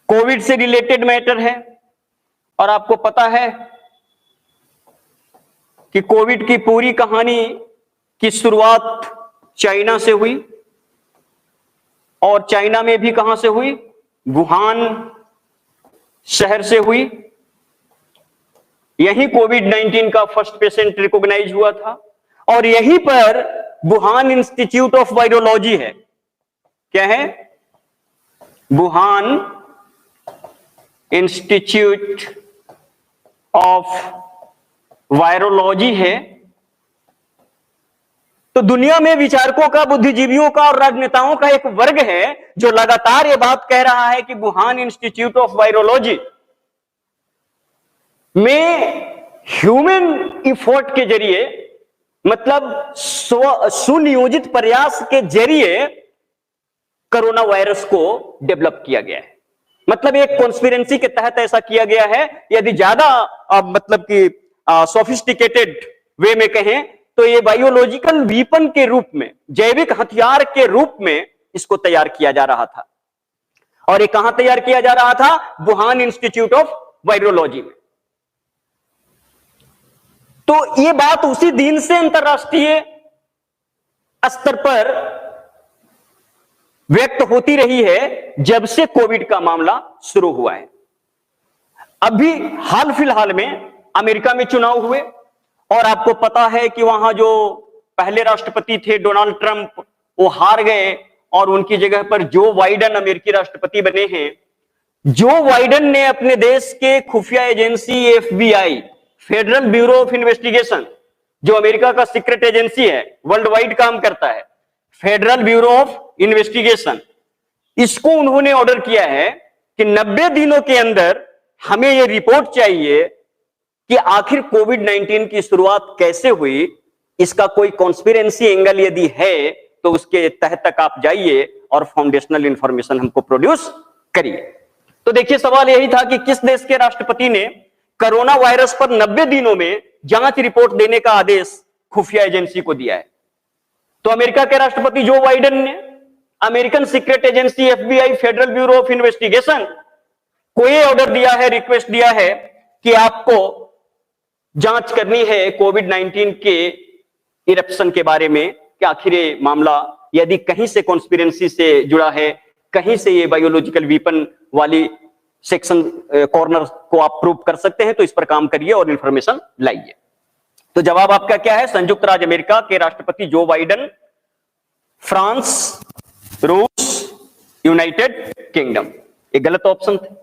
Covid से related matter है और आपको पता है कि कोविड की पूरी कहानी की शुरुआत चाइना से हुई और चाइना में भी कहां से हुई? वुहान शहर से हुई। यही कोविड-19 का फर्स्ट पेशेंट रिकॉग्नाइज हुआ था और यहीं पर वुहान इंस्टीट्यूट ऑफ वायरोलॉजी है। क्या है? वुहान इंस्टीट्यूट ऑफ वायरोलॉजी है। तो दुनिया में विचारकों का, बुद्धिजीवियों का और राजनेताओं का एक वर्ग है जो लगातार यह बात कह रहा है कि वुहान इंस्टीट्यूट ऑफ वायरोलॉजी में ह्यूमन इफोर्ट के जरिए, मतलब सुनियोजित प्रयास के जरिए कोरोना वायरस को डेवलप किया गया है। मतलब एक कॉन्स्पिरेंसी के तहत ऐसा किया गया है। यदि ज्यादा मतलब कि सोफिस्टिकेटेड वे में कहें तो ये बायोलॉजिकल वीपन के रूप में, जैविक हथियार के रूप में इसको तैयार किया जा रहा था। और ये कहां तैयार किया जा रहा था? वुहान इंस्टीट्यूट ऑफ वायरोलॉजी में। तो ये बात उसी दिन से अंतरराष्ट्रीय स्तर पर व्यक्त होती रही है जब से कोविड का मामला शुरू हुआ है। अभी हाल फिलहाल में अमेरिका में चुनाव हुए और आपको पता है कि वहां जो पहले राष्ट्रपति थे डोनाल्ड ट्रंप, वो हार गए और उनकी जगह पर जो बाइडेन अमेरिकी राष्ट्रपति बने हैं। जो बाइडेन ने अपने देश के खुफिया agency FBI, federal bureau of investigation, जो अमेरिका का सीक्रेट एजेंसी है, वर्ल्ड वाइड काम करता है, फेडरल ब्यूरो ऑफ इन्वेस्टिगेशन, इसको उन्होंने ऑर्डर किया है कि 90 दिनों के अंदर हमें यह रिपोर्ट चाहिए कि आखिर कोविड-19 की शुरुआत कैसे हुई। इसका कोई कॉन्स्पिरेंसी एंगल यदि है तो उसके तहत तक आप जाइए और फाउंडेशनल इंफॉर्मेशन हमको प्रोड्यूस करिए। तो देखिए, सवाल यही था कि किस देश के राष्ट्रपति ने कोरोना वायरस पर 90 दिनों में जांच रिपोर्ट देने का आदेश खुफिया एजेंसी को दिया है। तो अमेरिका के राष्ट्रपति जो बाइडेन ने American secret agency FBI, federal bureau of investigation को यह ऑर्डर दिया है, रिक्वेस्ट दिया है कि आपको जांच करनी है कोविड-19 के इरप्शन के बारे में कि आखिर ये मामला यदि कहीं से कॉन्स्पिरेंसी से जुड़ा है, कहीं से ये बायोलॉजिकल वीपन वाली सेक्शन कॉर्नर को आप प्रूव कर सकते हैं तो इस पर काम करिए और इंफॉर्मेशन लाइए। तो जवाब आपका क्या है? संयुक्त राज्य अमेरिका के राष्ट्रपति जो बाइडेन, फ्रांस, रूस, यूनाइटेड किंगडम। ये गलत ऑप्शन थे।